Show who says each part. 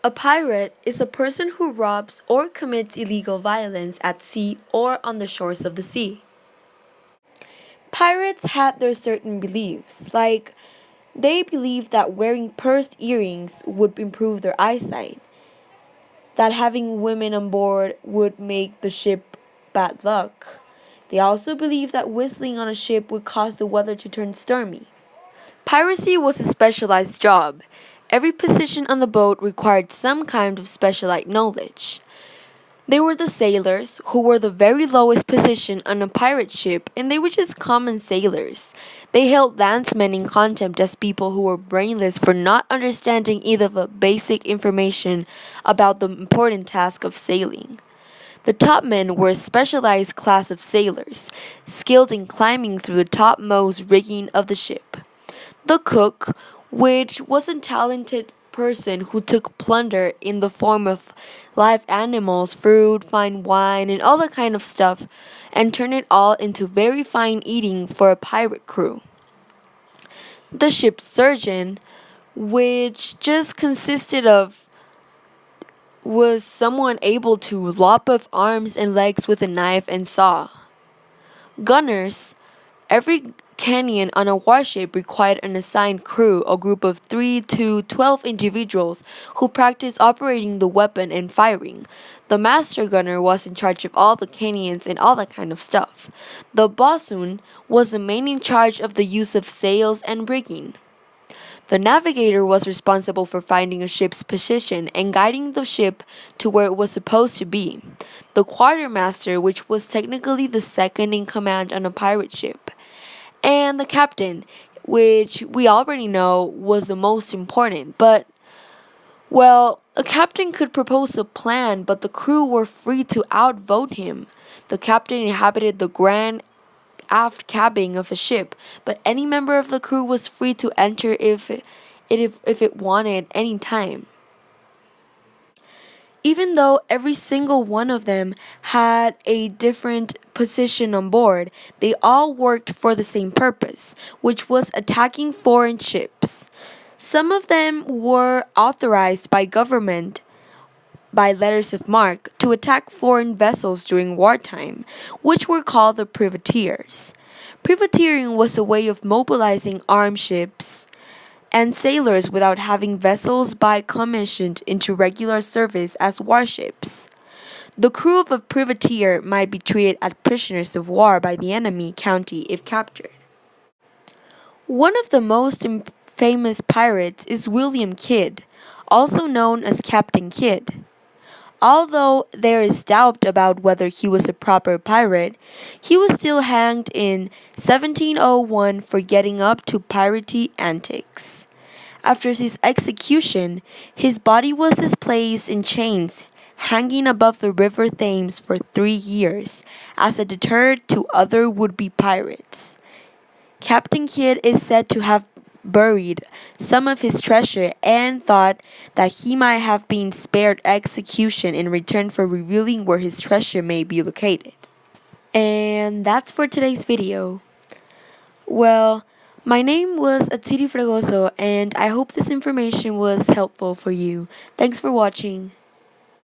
Speaker 1: A pirate is a person who robs or commits illegal violence at sea or on the shores of the sea. Pirates had their certain beliefs, like they believed that wearing pursed earrings would improve their eyesight, that having women on board would make the ship bad luck. They also believed that whistling on a ship would cause the weather to turn stormy. Piracy was a specialized job. Every position on the boat required some kind of specialized knowledge. They were the sailors, who were the very lowest position on a pirate ship, and they were just common sailors. They held landsmen in contempt as people who were brainless for not understanding either the basic information about the important task of sailing. The top men were a specialized class of sailors, skilled in climbing through the topmost rigging of the ship. The cook, which was a talented person who took plunder in the form of live animals, fruit, fine wine, and all that kind of stuff, and turned it all into very fine eating for a pirate crew. The ship's surgeon, which just consisted of was someone able to lop off arms and legs with a knife and saw. Gunners, every canyon on a warship required an assigned crew, a group of 3 to 12 individuals who practiced operating the weapon and firing. The master gunner was in charge of all the canyons and all that kind of stuff. The bosun was the man in charge of the use of sails and rigging. The navigator was responsible for finding a ship's position and guiding the ship to where it was supposed to be. The quartermaster, which was technically the second in command on a pirate ship. And the captain, which we already know was the most important, but well, a captain could propose a plan, but the crew were free to outvote him. The captain inhabited the grand aft cabin of a ship, but any member of the crew was free to enter if it wanted any time. Even though every single one of them had a different position on board, they all worked for the same purpose, which was attacking foreign ships. Some of them were authorized by government by letters of marque to attack foreign vessels during wartime, which were called the privateers. Privateering was a way of mobilizing armed ships and sailors without having vessels by commissioned into regular service as warships. The crew of a privateer might be treated as prisoners of war by the enemy county if captured. One of the most famous pirates is William Kidd, also known as Captain Kidd. Although there is doubt about whether he was a proper pirate, he was still hanged in 1701 for getting up to piratey antics. After his execution, his body was displaced in chains, hanging above the River Thames for 3 years, as a deterrent to other would-be pirates. Captain Kidd is said to have buried some of his treasure and thought that he might have been spared execution in return for revealing where his treasure may be located. And that's for today's video. Well, my name was Atsiri Fregoso, and I hope this information was helpful for you. Thanks for watching.